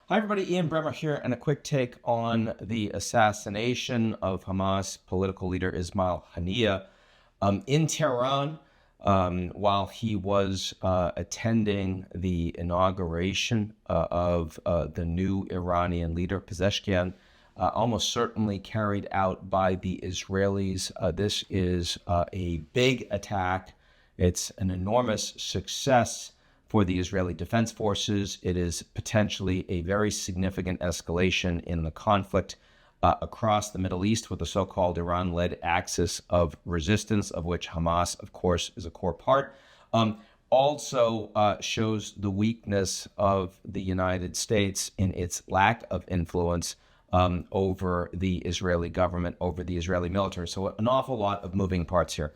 Hi, everybody. Ian Bremmer here, and a quick take on the assassination of Hamas political leader Ismail Haniyeh in Tehran while he was attending the inauguration of the new Iranian leader, Pezeshkian, almost certainly carried out by the Israelis. This is a big attack. It's an enormous success for the Israeli Defense Forces. It is potentially a very significant escalation in the conflict across the Middle East with the so-called Iran-led axis of resistance, of which Hamas, of course, is a core part. Also shows the weakness of the United States in its lack of influence over the Israeli government, over the Israeli military. So an awful lot of moving parts here.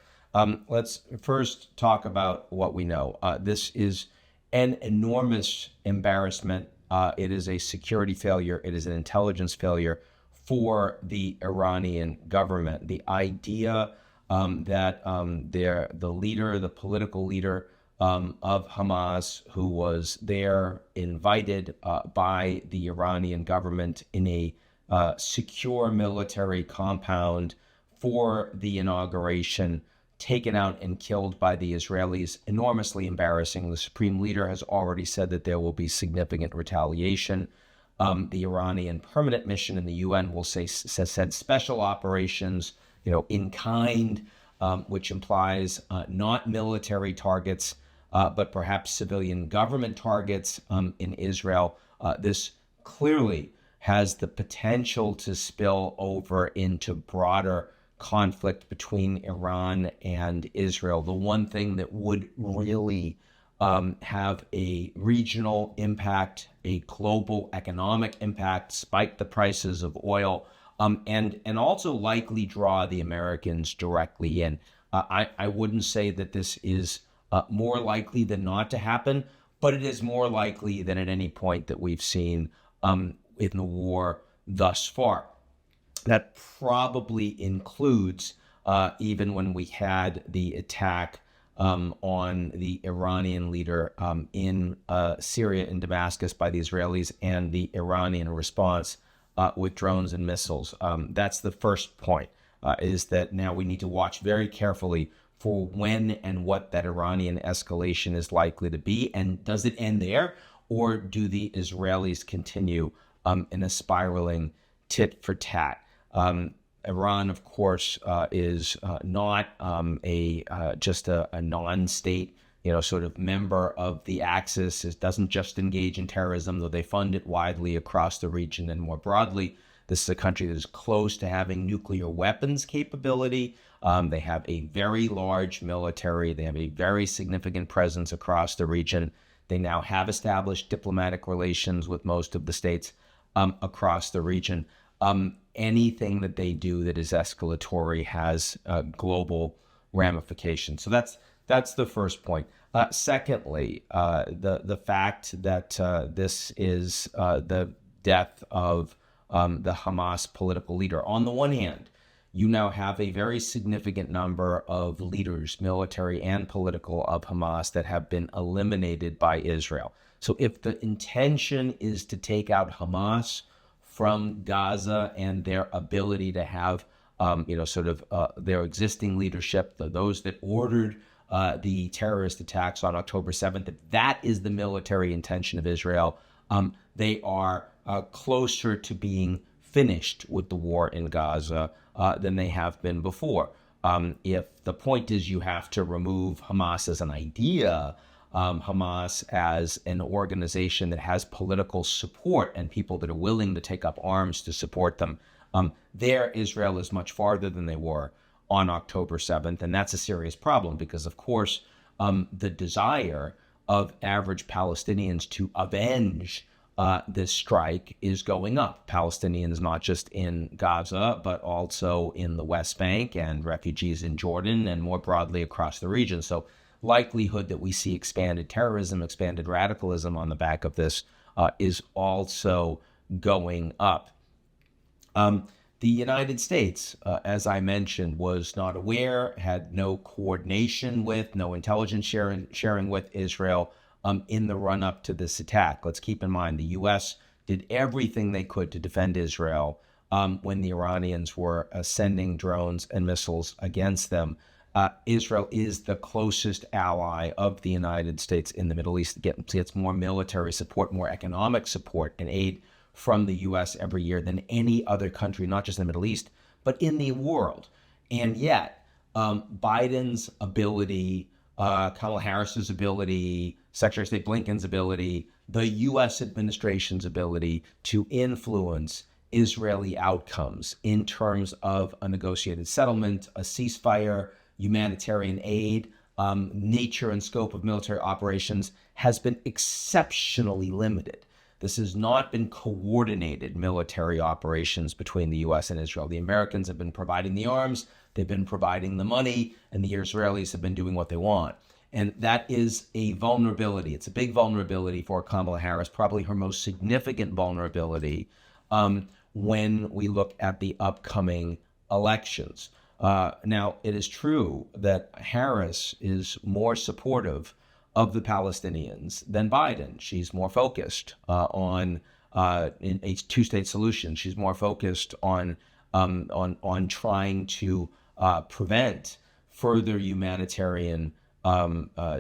Let's first talk about what we know. This is an enormous embarrassment. It is a security failure. It is an intelligence failure for the Iranian government. The idea that the political leader of Hamas, who was there invited by the Iranian government in a secure military compound for the inauguration, taken out and killed by the Israelis, enormously embarrassing. The supreme leader has already said that there will be significant retaliation. The Iranian permanent mission in the UN will said special operations, in kind, which implies not military targets, but perhaps civilian government targets in Israel. This clearly has the potential to spill over into broader conflict between Iran and Israel. The one thing that would really have a regional impact, a global economic impact, spike the prices of oil, and also likely draw the Americans directly in. I wouldn't say that this is more likely than not to happen, but it is more likely than at any point that we've seen in the war thus far. That probably includes even when we had the attack on the Iranian leader in Syria, in Damascus, by the Israelis, and the Iranian response with drones and missiles. That's the first point, is that now we need to watch very carefully for when and what that Iranian escalation is likely to be. And does it end there, or do the Israelis continue in a spiraling tit for tat? Iran, of course, is not just a non-state, sort of member of the Axis. It doesn't just engage in terrorism, though they fund it widely across the region and more broadly. This is a country that is close to having nuclear weapons capability. They have a very large military. They have a very significant presence across the region. They now have established diplomatic relations with most of the states across the region. Anything that they do that is escalatory has global ramifications. So that's the first point. Secondly, the fact that this is the death of the Hamas political leader. On the one hand, you now have a very significant number of leaders, military and political, of Hamas that have been eliminated by Israel. So if the intention is to take out Hamas from Gaza and their ability to have, their existing leadership, those that ordered the terrorist attacks on October 7th, if that is the military intention of Israel, they are closer to being finished with the war in Gaza than they have been before. If the point is you have to remove Hamas as an idea, Hamas as an organization that has political support and people that are willing to take up arms to support them, there Israel is much farther than they were on October 7th. And that's a serious problem because, of course, the desire of average Palestinians to avenge this strike is going up. Palestinians, not just in Gaza, but also in the West Bank, and refugees in Jordan, and more broadly across the region. So likelihood that we see expanded terrorism, expanded radicalism on the back of this is also going up. The United States, as I mentioned, was not aware, had no coordination with, no intelligence sharing with Israel in the run-up to this attack. Let's keep in mind the U.S. did everything they could to defend Israel when the Iranians were sending drones and missiles against them. Israel is the closest ally of the United States in the Middle East. It gets more military support, more economic support and aid from the U.S. every year than any other country, not just in the Middle East, but in the world. And yet, Biden's ability, Kamala Harris's ability, Secretary of State Blinken's ability, the U.S. administration's ability to influence Israeli outcomes in terms of a negotiated settlement, a ceasefire, humanitarian aid, nature and scope of military operations has been exceptionally limited. This has not been coordinated military operations between the U.S. and Israel. The Americans have been providing the arms, they've been providing the money, and the Israelis have been doing what they want. And that is a vulnerability. It's a big vulnerability for Kamala Harris, probably her most significant vulnerability when we look at the upcoming elections. Now, it is true that Harris is more supportive of the Palestinians than Biden. She's more focused on in a two-state solution. She's more focused on trying to prevent further humanitarian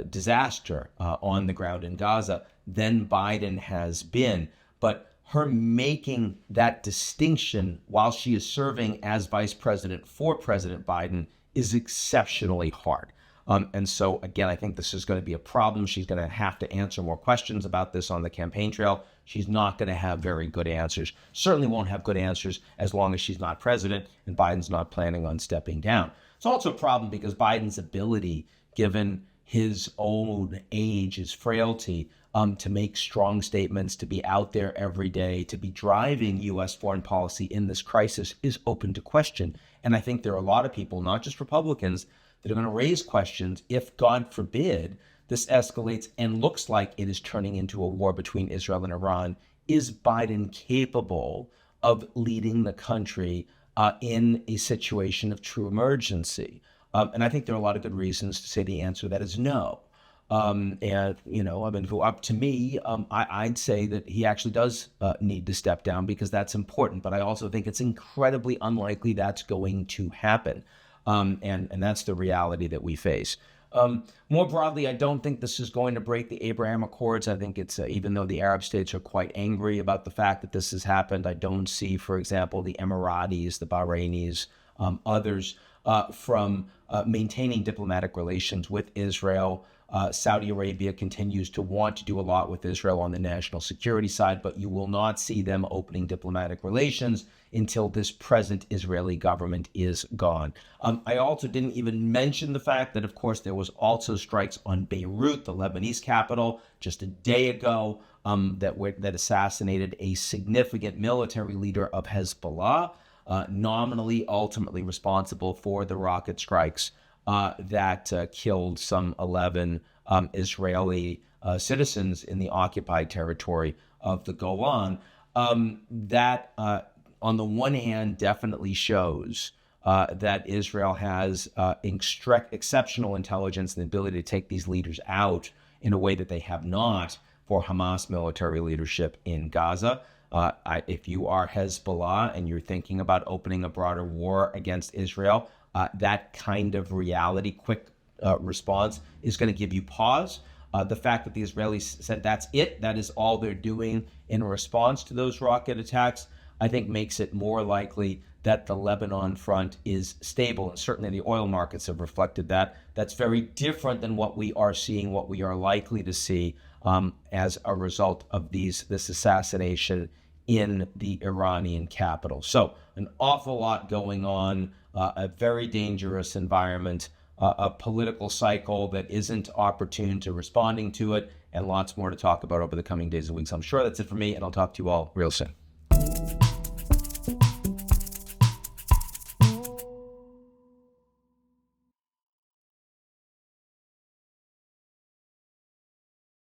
disaster on the ground in Gaza than Biden has been. But her making that distinction while she is serving as vice president for President Biden is exceptionally hard. And so, again, I think this is going to be a problem. She's going to have to answer more questions about this on the campaign trail. She's not going to have very good answers. Certainly won't have good answers as long as she's not president and Biden's not planning on stepping down. It's also a problem because Biden's ability, given his old age, his frailty, to make strong statements, to be out there every day, to be driving U.S. foreign policy in this crisis is open to question. And I think there are a lot of people, not just Republicans, that are going to raise questions if, God forbid, this escalates and looks like it is turning into a war between Israel and Iran. Is Biden capable of leading the country in a situation of true emergency? And I think there are a lot of good reasons to say the answer to that is no. And, you know, I mean, up to me, I'd say that he actually does need to step down because that's important. But I also think it's incredibly unlikely that's going to happen. And that's the reality that we face. More broadly, I don't think this is going to break the Abraham Accords. I think it's, even though the Arab states are quite angry about the fact that this has happened, I don't see, for example, the Emiratis, the Bahrainis, others from maintaining diplomatic relations with Israel. Saudi Arabia continues to want to do a lot with Israel on the national security side, but you will not see them opening diplomatic relations until this present Israeli government is gone. I also didn't even mention the fact that, of course, there was also strikes on Beirut, the Lebanese capital, just a day ago that assassinated a significant military leader of Hezbollah, nominally, ultimately responsible for the rocket strikes that killed some 11 Israeli citizens in the occupied territory of the Golan. That, on the one hand, definitely shows that Israel has exceptional intelligence and the ability to take these leaders out in a way that they have not for Hamas military leadership in Gaza. If you are Hezbollah and you're thinking about opening a broader war against Israel, that kind of reality, quick response is going to give you pause. The fact that the Israelis said that's it, that is all they're doing in response to those rocket attacks, I think makes it more likely that the Lebanon front is stable. And certainly the oil markets have reflected that. That's very different than what we are seeing, what we are likely to see as a result of this assassination in the Iranian capital. So an awful lot going on, a very dangerous environment, a political cycle that isn't opportune to responding to it, and lots more to talk about over the coming days and weeks. I'm sure that's it for me, and I'll talk to you all real soon.